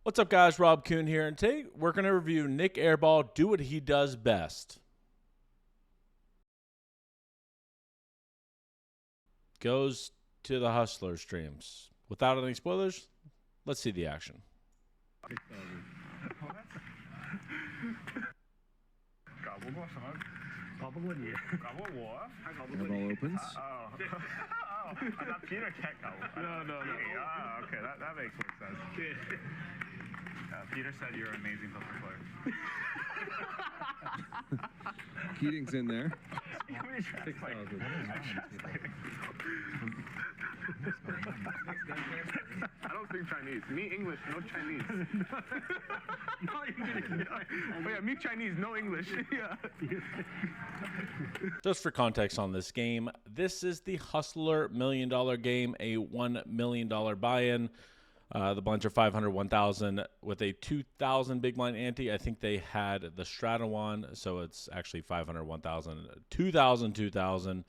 What's up, guys? Rob Kuhn here, and today we're going to review Nik Airball, do what he does best. Goes to the Hustler streams. Without any spoilers, let's see the action. Airball opens. I thought Peter can't go. No. Okay, that makes more sense. Peter said you're an amazing poker player. Keating's in there. I don't speak Chinese. Me English, no Chinese. Oh yeah, me Chinese, no English. Yeah. Just for context on this game, this is the Hustler $1 Million game, a $1 million buy-in. The blinds are 500, 1,000 with a 2,000 big blind ante. I think they had the Strata one, so it's actually 500, 1,000, 2,000, 2,000.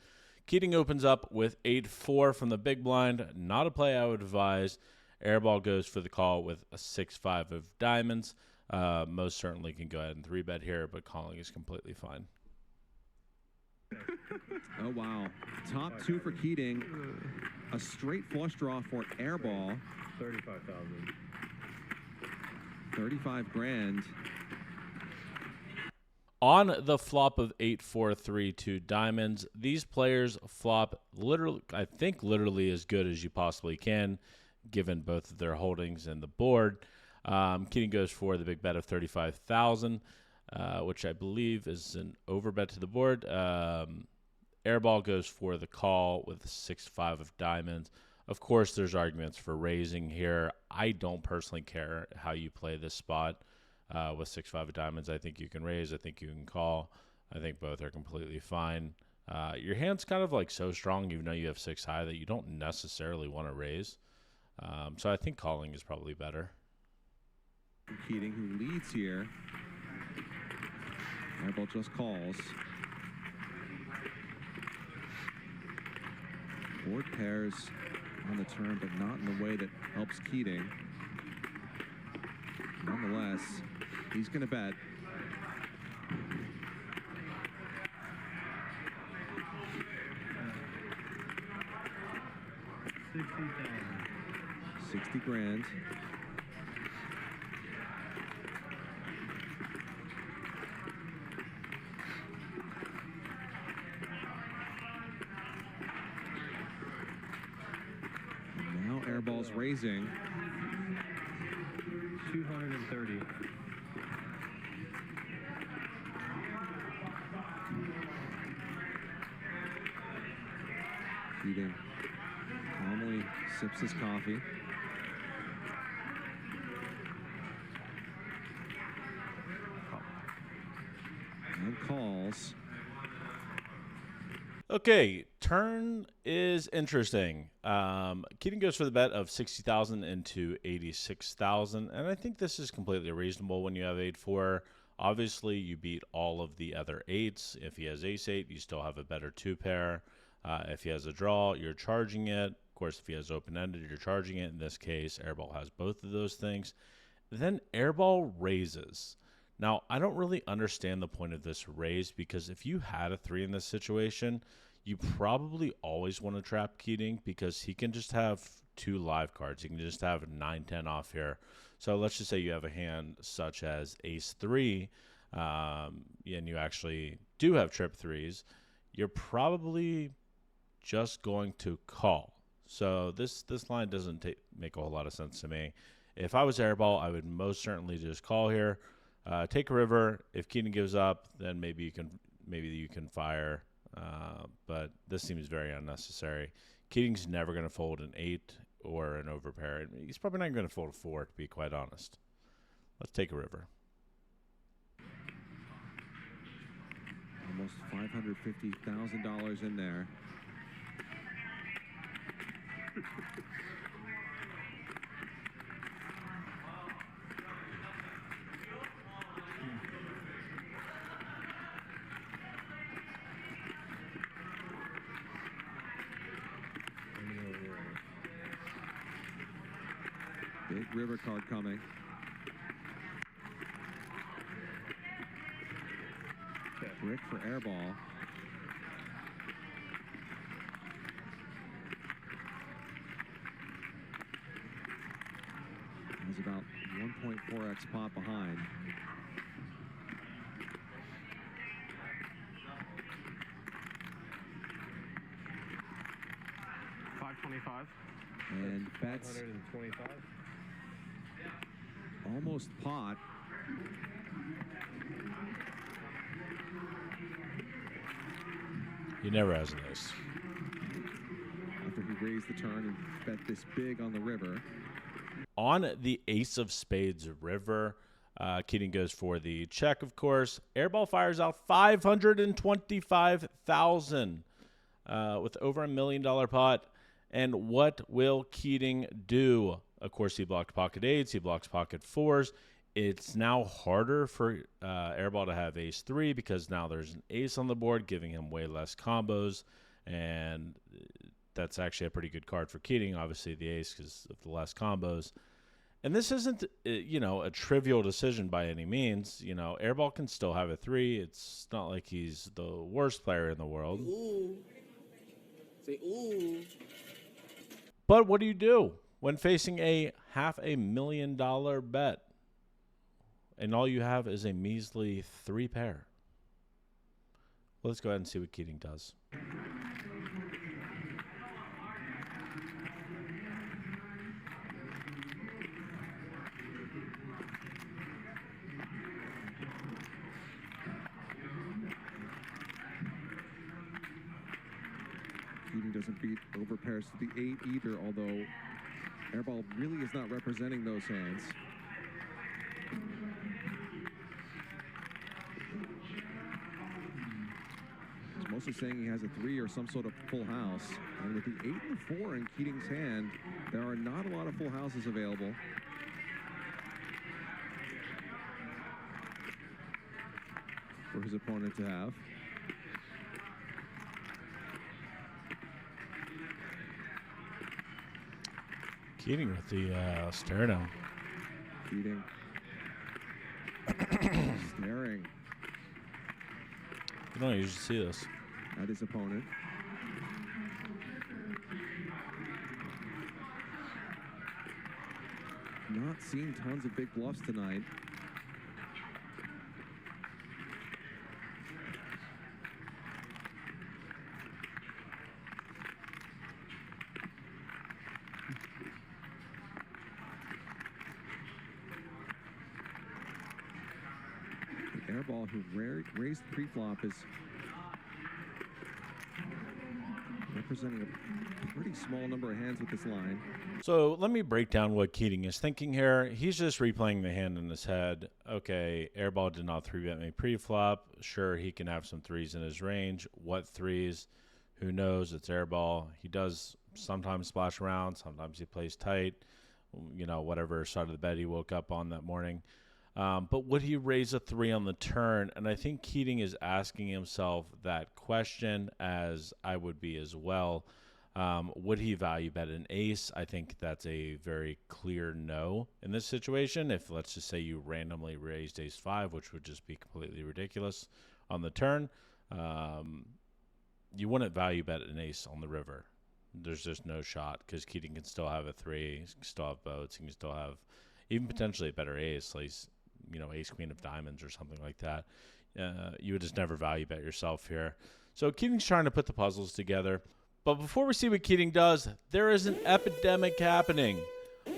Keating opens up with 8-4 from the big blind. Not a play I would advise. Airball goes for the call with a 6-5 of diamonds. Most certainly can go ahead and 3-bet here, but calling is completely fine. Oh, wow. Top two for Keating. A straight flush draw for Airball. 35,000. 35 grand. On the flop of 8-4-3-2 diamonds, these players flop literally, I think literally as good as you possibly can, given both of their holdings and the board. Keating goes for the big bet of 35,000, which I believe is an overbet to the board. Airball goes for the call with a 6-5 of diamonds. Of course, there's arguments for raising here. I don't personally care how you play this spot with 6-5 of diamonds. I think you can raise. I think you can call. I think both are completely fine. Your hand's kind of like so strong, even though you have 6 high, that you don't necessarily want to raise. So I think calling is probably better. Keating, who leads here. Airball just calls. Board pairs on the turn, but not in the way that helps Keating. Nonetheless, he's going to bet. $60 grand. Now Airball's raising. 230. Keating calmly sips his coffee. And calls. Okay, turn is interesting. Keating goes for the bet of 60,000 into 86,000, and I think this is completely reasonable when you have 8-4. Obviously, you beat all of the other 8s. If he has ace-8, you still have a better 2-pair. If he has a draw, you're charging it. Of course, if he has open-ended, you're charging it. In this case, Airball has both of those things. Then Airball raises. Now, I don't really understand the point of this raise, because if you had a 3 in this situation, you probably always want to trap Keating, because he can just have 2 live cards. He can just have 9-10 off here. So let's just say you have a hand such as ace-3, and you actually do have trip 3s. You're probably just going to call. So this line doesn't make a whole lot of sense to me. If I was Airball, I would most certainly just call here. Take a river. If Keating gives up, then maybe you can fire. But this seems very unnecessary. Keating's never going to fold an 8 or an overpair. He's probably not going to fold a 4, to be quite honest. Let's take a river. Almost $550,000 in there. Big river card coming. Brick for Airball. He's about 1.4x pot behind. $525. And bets 125. almost pot. He never has an ace. After he raised the turn and bet this big on the river. On the ace of spades river, Keating goes for the check, of course. Airball fires out 525,000 with over $1 million pot. And what will Keating do? Of course, he blocked pocket eights. He blocks pocket fours. It's now harder for Airball to have ace three because now there's an ace on the board, giving him way less combos. And that's actually a pretty good card for Keating. Obviously, the ace because of the less combos. And this isn't, a trivial decision by any means. Airball can still have a three. It's not like he's the worst player in the world. Ooh. Say ooh. But what do you do when facing a $500,000 bet? And all you have is a measly three pair. Well, let's go ahead and see what Keating does. Keating doesn't beat over pairs to the 8 either, although Airball really is not representing those hands. He's mostly saying he has a 3 or some sort of full house. And with the 8 and the 4 in Keating's hand, there are not a lot of full houses available. For his opponent to have. Keating with the sternum. Keating. Staring You don't usually see this. at his opponent. Not seeing tons of big bluffs tonight. The Airball who raised pre-flop is representing a pretty small number of hands with this line. So let me break down what Keating is thinking here. He's just replaying the hand in his head. Okay, Airball did not 3-bet me pre-flop. Sure, he can have some threes in his range. What threes? Who knows? It's Airball. He does sometimes splash around. Sometimes he plays tight. Whatever side of the bed he woke up on that morning. But would he raise a 3 on the turn? And I think Keating is asking himself that question, as I would be as well. Would he value bet an ace? I think that's a very clear no in this situation. If, let's just say, you randomly raised ace 5, which would just be completely ridiculous on the turn, you wouldn't value bet an ace on the river. There's just no shot because Keating can still have a 3, he can still have boats, he can still have even potentially a better ace, like, ace queen of diamonds or something like that. You would just never value bet yourself here. So Keating's trying to put the puzzles together. But before we see what Keating does, there is an epidemic happening.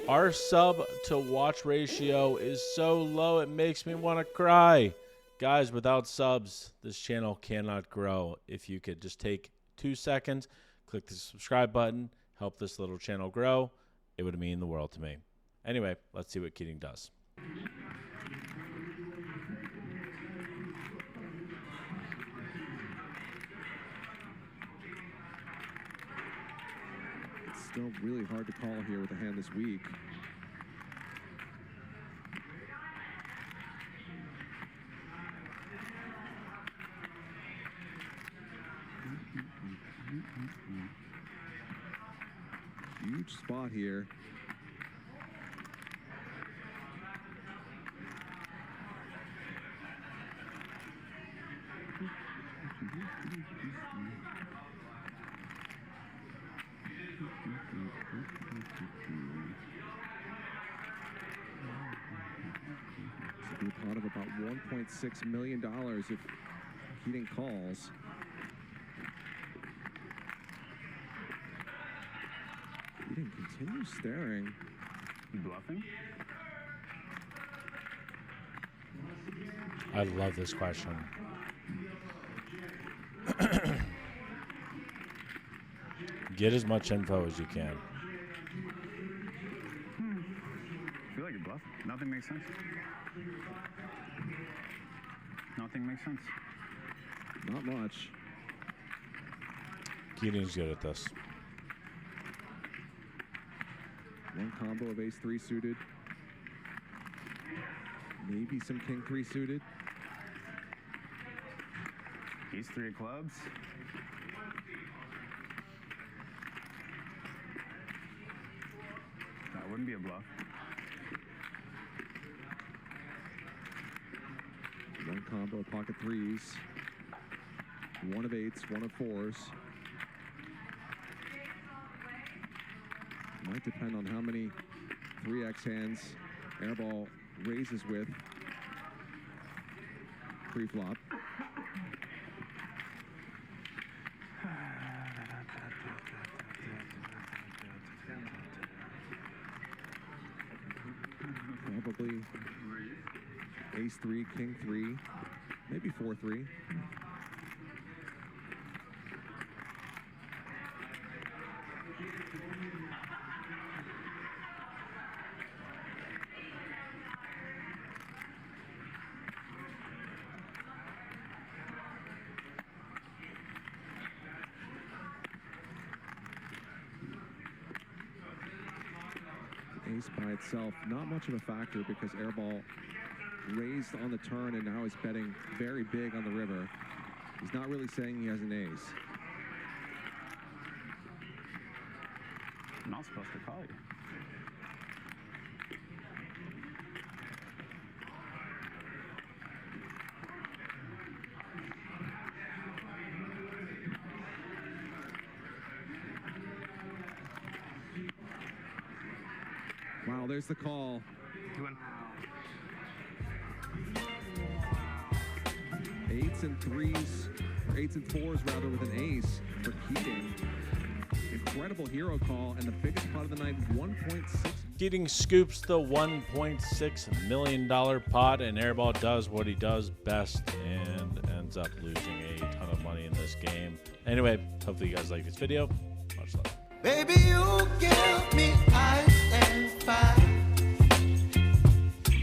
Our sub to watch ratio is so low it makes me want to cry. Guys, without subs, this channel cannot grow. If you could just take 2 seconds, click the subscribe button, help this little channel grow, it would mean the world to me. Anyway, let's see what Keating does. It's still really hard to call here with a hand this weak. Huge spot here. This will be a pot of about $1.6 million if Keating calls. Keating continues staring. Bluffing? I love this question. Get as much info as you can. I feel like you're bluffing. Nothing makes sense. Nothing makes sense. Not much. Keating's good at this. One combo of ace-3 suited. Maybe some king-3 suited. Ace-3 of clubs. That wouldn't be a bluff. One combo of pocket 3s. One of 8s, one of 4s. Might depend on how many 3x hands Airball raises with pre-flop. Probably ace-3, king-3, maybe 4-3. Ace by itself, not much of a factor because Airball raised on the turn and now is betting very big on the river. He's not really saying he has an ace. I'm not supposed to call you. Wow, there's the call. Eights and 3s, or 8s and 4s rather, with an ace for Keating. Incredible hero call, and the biggest pot of the night, 1.6. Keating scoops the $1.6 million pot, and Airball does what he does best and ends up losing a ton of money in this game. Anyway, hopefully you guys like this video. Much love. Baby, you give me ice and fire.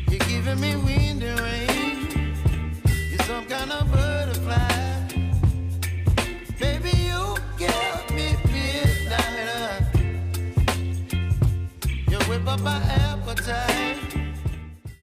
You're giving me